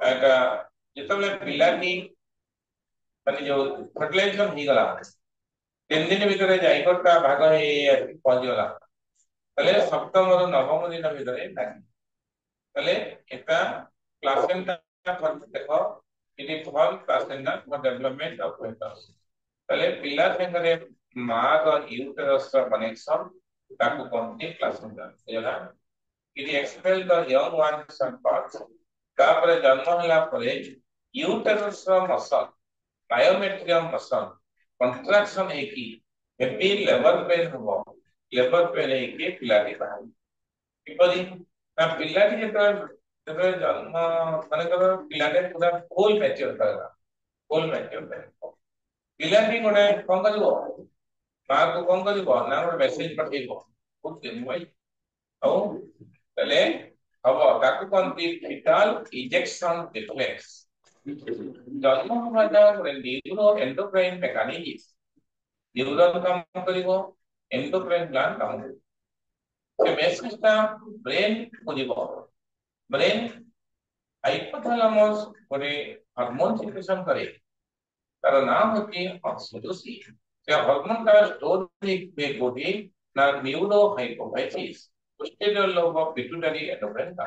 एटा जितबले पिलाटी माने जो फर्टिलाइजेशन ही गला 3 दिन भितर जाइकोटा भाग हे पहुंच गला तले सप्तम और नवम दिन भितर नाही तले एटा प्लासेंटा देखो it is for placenta for development of fetus तले पिला संगरे मां का यूटेरस का कनेक्शन ताको कोनती प्लासेंटा जेला it expel the young ones and parts तापर जन्म होला परे uterus muscle biometric muscle contraction है कि हेपी लेबर पेन हो लेबर पेन है कि पिलाटी बाहर किपरि ना पिलाटी जेतबे जन्म माने कर पिलाटे पूरा फुल मैच्योर करला फुल मैच्योर कर पिलाटी कोने कोन करबो मां को कोन करबो ना गोटे मेसेज पठेइबो बहुत दिन भाई औ तले हबो ताकू कोनती फिटल इजेक्शन रिफ्लेक्स जन्म हमारा गोटे न्यूरो एंडोक्राइन मेकानिज्म न्यूरॉन काम करिवो एंडोक्राइन ग्लैंड काम करिवो से मेसेज ता ब्रेन को जीवो ब्रेन हाइपोथैलेमस गोटे हार्मोन सिक्रेशन करे तार नाम होती ऑक्सीटोसिन से हार्मोन का स्टोर एक बॉडी ना neuro hypophysis posterior lobe of pituitary endocrine का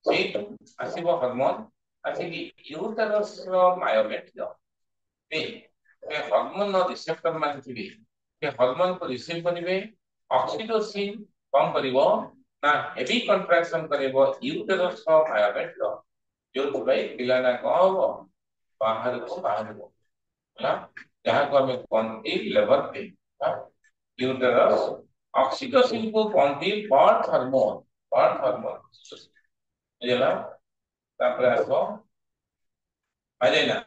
से आसीबो हार्मोन आसी यूटेरस रो मायोमेट जो ए हार्मोन नो रिसेप्टर मान थिबे के हार्मोन को रिसीव करिवे ऑक्सीटोसिन कम करिवो ना हेवी कंट्रैक्शन करिवो यूटेरस रो मायोमेट जो जो भाई पिलाना कहबो बाहर को ହେଲା ଯାହାକୁ ଆମେ କହନ୍ତି ଲେबर ପେନ୍ ୟୁଟେରସ୍ ଅକ୍ସିଟୋସିନ୍ କୁ କହନ୍ତି ବର୍ଥ ହରମୋନ ବୁଝିଲା ତାପରେ ଆସିବ ଭାଜିନା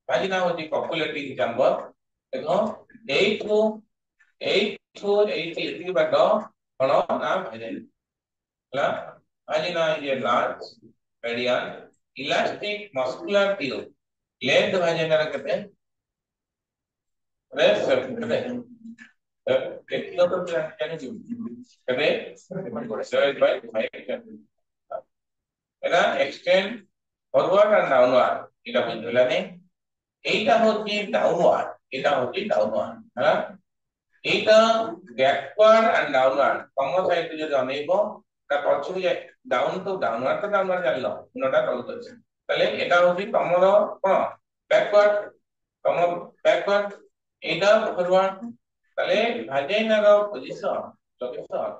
ଭାଜିନା ହଉଛି କପୁଲେଟିଂ ଚାମ୍बर ଦେଖ ଏଇଠୁ ଏଇଠି ବାଟ କଣ ନା ଭାଜିନା ହେଲା vagina is a large median elastic muscular tube length ଭାଜିନାର କେତେ Rest kilometer can you correct? 7.5 এটা extend forward and downward এটা বুঝলা নে এইটা হচ্ছে ডাউনওয়ার্ড এটা হচ্ছে ডাউনওয়ার্ড হ্যাঁ এইটা ব্যাকওয়ার্ড এন্ড ডাউনওয়ার্ড কম সাইড যদি অনেইব তা পছু যায় ডাউনওয়ার্ড জানলো কোনটা তলতে আছে তাহলে এটা হচ্ছে তোমার কোন ব্যাকওয়ার্ড তোমার ব্যাকওয়ার্ড এইটা ফরওয়ার্ড তাহলে ভাজাইনার পজিশন লোকেশন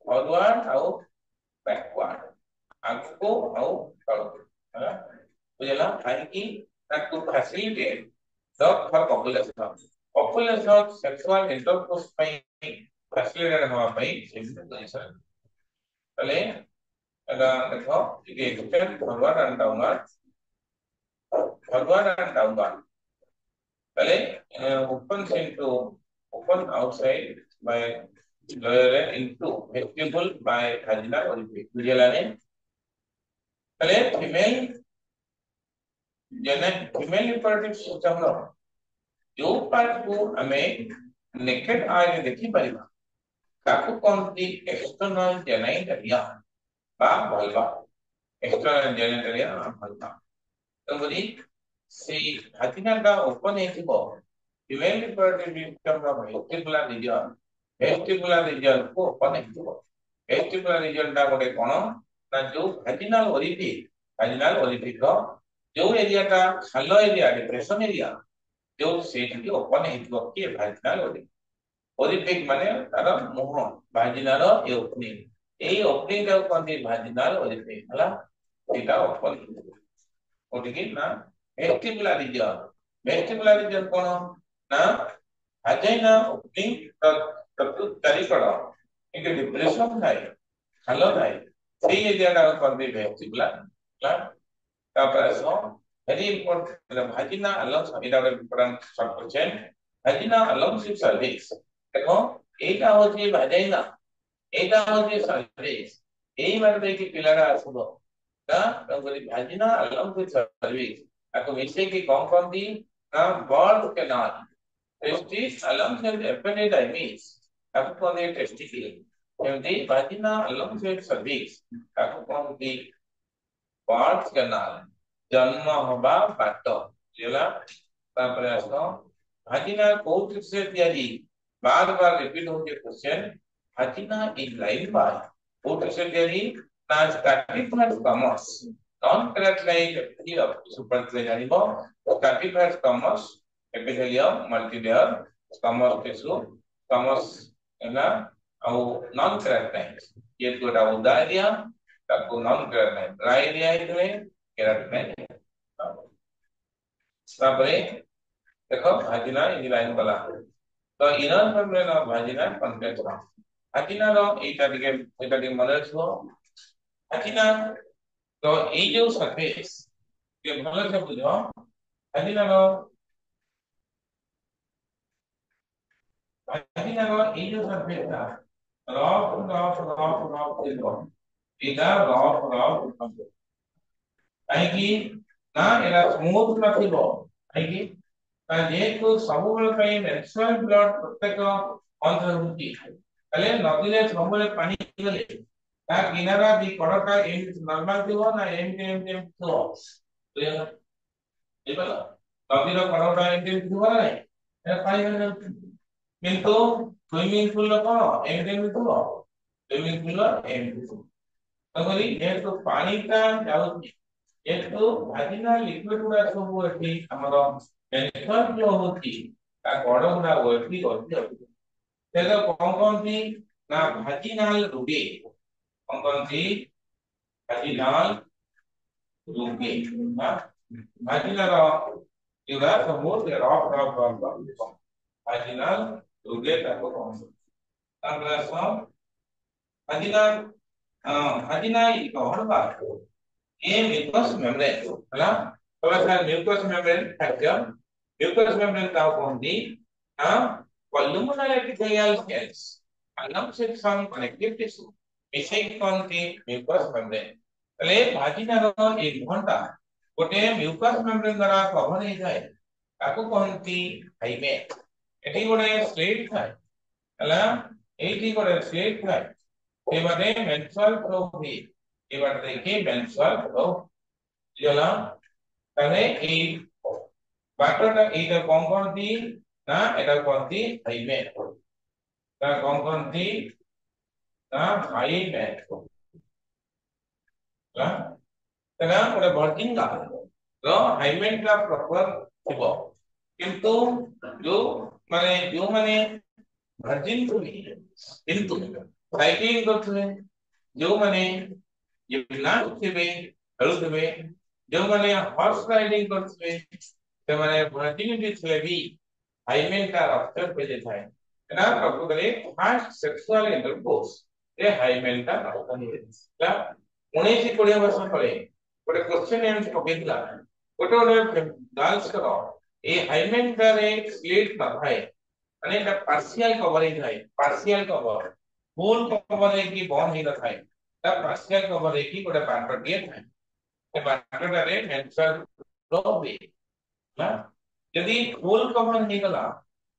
ফরওয়ার্ড ଆଉ ବ୍ୟାକୱାର୍ଡ ଆଗକୁ ଆଉ ତଳକୁ ହେଲା ବୁଝିଲା କାହିଁକି ତାକୁ ଫ୍ୟାସିଲିଟେଟ ଦ ଫର ପପୁଲେସନ ସେକ୍ସୁଆଲ ଇଣ୍ଟରକୋର୍ସ ପାଇଁ ଫ୍ୟାସିଲିଟେଟ ହେବା ପାଇଁ ସେମିତି ପଜିଶନ ତାହେଲେ ଏଟା ଦେଖ ଟିକେ extend forward and downward Vale, opens into open outside by lower into vestibule by vaginal orifice. बुझेलाने? Vale, female reproductive system नो जो पार्ट को हमें naked eye में देखी परिमा ताकू कौनती external genitalia बा vulva external genitalia vulva तो बोली सी भाजिना का ओपन है थी female reproductive system का vestibular region को ओपन है थी vestibular region टा गोटे कोन ना जो vaginal orifice रो जो एरिया टा खालो एरिया डिप्रेशन एरिया जो सेट की ओपन है थी कि vaginal orifice माने तार मुंह vaginal ए ओपनिंग टा कोनती vaginal orifice हला एटा ओपन ओटिके ना vestibular region कोन ना vagina opening तत्व चारिकड़ एक डिप्रेशन थाए खालो थाए सेही एरिया टा कोनती vestibular तापर so very important vagina along एटा important short question vagina along cervix देखो एटा होची vagina एटा होची cervix एही माने कि पिलारा आसबो ता vagina along cervix आपको मिसे की कौन कौन दी ना birth canal testis along with epididymis आपको कौन दी टेस्टिकल एमती vagina along with cervix आपको कौन दी बर्थ कैनाल जन्म हवा बाट बुझला तापर आसो भाजिना कोउट से तयारी बार बार रिपीट होके question vagina in line by कोउट से तयारी ना स्टैटिक squamous non keratinized of सुपर ट्रेन जानिबो स्टैटिक squamous epithelium multilayer squamous tissue squamous एना ଆଉ ନନ୍ କେରାଟିନାଇଜ ये गोटा उदा एरिया ताको नॉन केराटिनाइज ड्राई एरिया हेतले केराटिनाइज तापरे देखो भाजिना इन लाइन वाला तो inner membrane of vagina contact vagina रो एटा मन रखो भाजिना तो ए जो सरफेस के भले से बुझो भाजिना रो ए जो सरफेस था रफ देखो एटा रफ काहेकि ना एरा स्मूथ नथिबो काहेकि जेहेतु सबुबेले पई नेचुरल ब्लड प्रत्येक अंत होती तले नदीले सबुबेले पानी गले ता किनारा दी कड़का एम नॉर्मल थिबो ना एम थिबो बुझला एबला नदीर कड़का एम थिबो ना ए पानी गले किंतु स्विमिंग पूल कोन एम थिबो स्विमिंग पूल एम थिबो तगली जेहेतु पानी का जाउची जेहेतु भाजिना लिक्विड गुडा सब एठी हमरो नेचुरल फ्लो होती ता गड़ गुडा एठी होती तेल कौन थी ना भाजिनाल रुगे कौन थी भाजिनाल रुगे ना भाजिनाल युरा सब रफ भाजिनाल रुगे ताको कौन तापर सब भाजिनाल भाजिना कौन बात ये म्यूकस मेम्ब्रेन है तो sir mucus membrane factor mucus membrane का कौन थी हां columnar epithelial cells along with some connective tissue मिसेक कौन थी म्यूकस मेम्ब्रेन तले भाजिना रो एक घंटा गोटे म्यूकस मेम्ब्रेन द्वारा कवर हे जाय ताको कौन थी हाइमेन एठी गोटे स्लेट थाय हला एठी गोटे स्लेट थाय ए बारे मेंस्ट्रुअल फ्लो भी ए बारे देखि मेंस्ट्रुअल फ्लो जला तले ए बाटोटा एटा कौन थी ना एटा कौन थी हाइमेन ता कौन थी ना हाइमेन ना तना गोटे वर्किंग का रो हाइमेन का प्रॉपर थिबो किंतु जो माने वर्जिन थी किंतु साइक्लिंग करथले जो माने जिम्नास्ट थिबे खेलुथबे जो माने हॉर्स राइडिंग करथबे से माने वर्जिनिटी थिले भी हाइमेन का रप्चर पे जाय ना प्रकृतले फास्ट सेक्सुअल इंटरकोर्स ए हाइमेन का रप्चर हेला 19-20 वर्ष तले गोटे क्वेश्चन एम पकेइला गोटे गर्ल्स करो ए हाइमेन का रे स्लिट न थाए माने एटा पार्शियल कवरेज थाए पार्शियल कवर फुल कवरेज की बॉन्ड ही न थाए ता पार्शियल कवरेज की गोटे पार्ट दिए थाए ए पार्टटा रे मेंस्ट्रुअल फ्लो बे ना यदि फुल कवर नहीं गला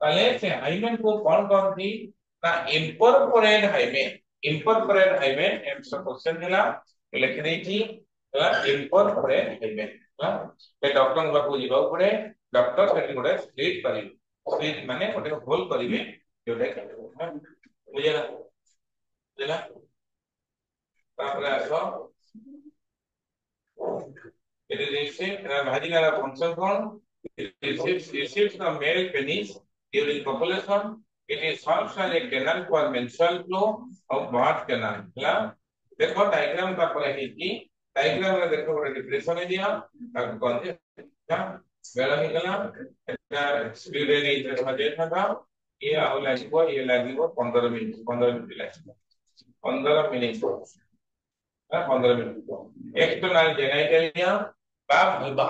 ताले से हाइमेन को कौन थी ना इम्परफोरेट हाइमेन एम सब क्वेश्चन दिला लिख देई थी इम्परफोरेट हाइमेन ना ए डॉक्टर बाबू जीवा पड़े डॉक्टर सेठी गोटे स्लिट करी स्लिट माने गोटे होल करिवे जोटे बुझला बुझला तापर आसो it is received vaginal function कौन receives the male penis during copulation. It is serves as a canal for menstrual flow of birth canal. है देखो डायग्राम का पर है कि डायग्राम में देखो बड़ा डिप्रेशन है दिया अब कौन से क्या वेला निकला क्या स्पीड है नहीं तो देखा था ये आओ लगेगा 15 मिनट लगेगा 15 मिनट 15 मिनट एक्सटर्नल जेनिटलिया बा vulva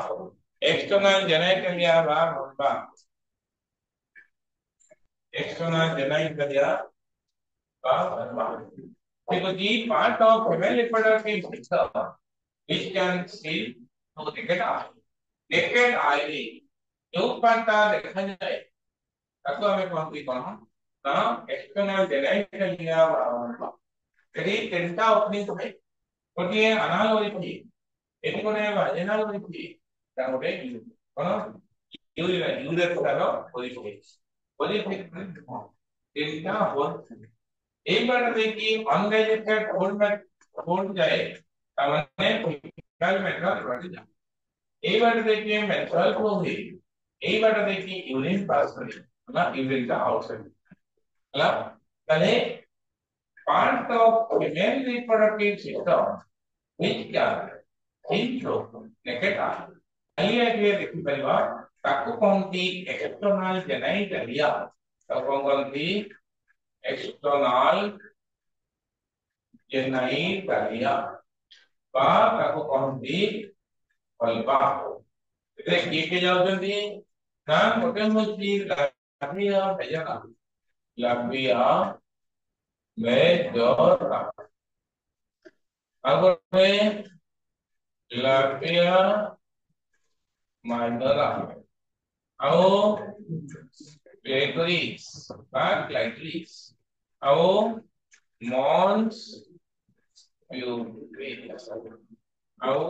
external genitalia बा vulva external genitalia बा vulva ठीक है जी part of female reproductive system which can see to naked eye जो पार्ट देखा जाए ताको हमें कौन ना external genitalia बा vulva यदि तीनटा ओपनिंग है गोटे अनाल ओरिफिस ଏଠି ଗୋଟେ ଭାଜନା ରହିଛି ତା ଗୋଟେ କଣ ୟୁରେ ତାର ପୋଜିଫିକ୍ ତିନିଟା ହୋଲ এই বারে দেখি আনডাইজেস্টেড হোল যায় তার মানে ফিকাল ম্যাটার বাড়ে যায় এই বারে দেখি মেন্সট্রুয়াল ফ্লো হয় এই বারে দেখি ইউরিন পাস করে না ইউরিনটা আউটসাইড হলো তাহলে part of female reproductive system which can intro neketa aliya ke dekhi pariba taku konti external genitalia taku konti external genitalia বা ତାକୁ କହନ୍ତି ଅଲବା ଏଥିରେ କିଏ କିଏ ଯାଉଛନ୍ତି ନା ଗୋଟେ ହଉଛି ଲାଭିଆ ଭେଜେନା ଲାଭିଆ ମେଜରା ଆଉ ଗୋଟେ ଲାଭିଆ ମାଇନରା ଆଉ ଗ୍ରେଗୋରିସ୍ ବା ଗ୍ଲାଇଟ୍ରିସ୍ ଆଉ ମନ୍ସ ଆଉ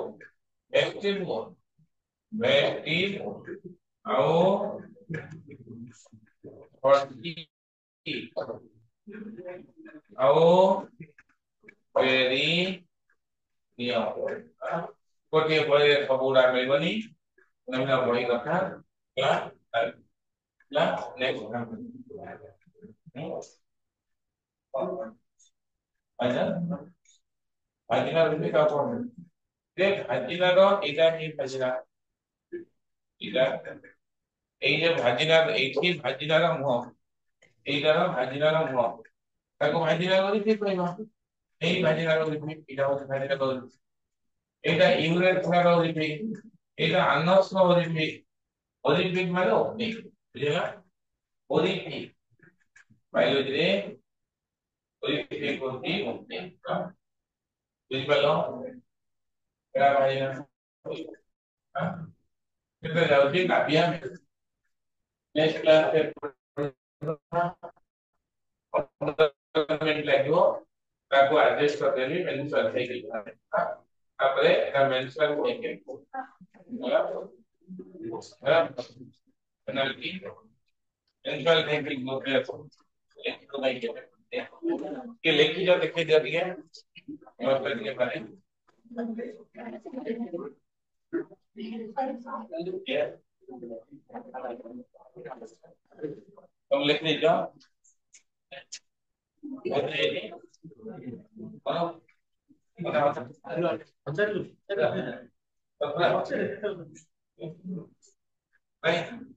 vestimor ଆଉ ହର୍ଟି ଆଉ ପେରିନିୟମ ଗୋଟିଏ ବହିରେ ସବୁଗୁଡା ମିଳିବନି ନହେଲେ ବହି କଥା ହେଲା ହେଲା ନେକ୍ସଟ ଆଚ୍ଛା ଭାଜିନା ରୁଟି का कौन देख भाजिना रो एटा ही भाजिना एटा এই যে ভাজিনা এইটি ভাজিনার মুহ এইটার ভাজিনার মুহ তাকে ভাজিনা করি ঠিক কইবা এই ভাজিনা করি এটা হচ্ছে ভাজিনা করি এটা ইউরেট থাকা অলিম্পিক এটা আনস অলিম্পিক অলিম্পিক মানে অগ্নি বুঝলা অলিম্পিক বায়োলজি রে অলিম্পিক অগ্নি অগ্নি বুঝি পারলো এটা ভাজিনা এটা যাଉଛି নাভিয়া नेक्स्ट क्लास पे 15 ଲାଗିବ ତାକୁ ଆଡଜଷ୍ଟ କରିଦେବି ମେନ୍ସୁରାଲ ସାଇକେଲ ତାପରେ এটা ମେନ୍ସୁରାଲ ସାଇକେଲ ହେଲା ହେଲା पेनल्टी मେନ୍ସୁରାଲ ସାଇକେଲ ଗ୍ରୁପରେ ଅଛି ଲେଖିବ ଭାଇ के लेखी जो लिखी दिया दिया और करने पाए तुम लिख दीजिए नहीं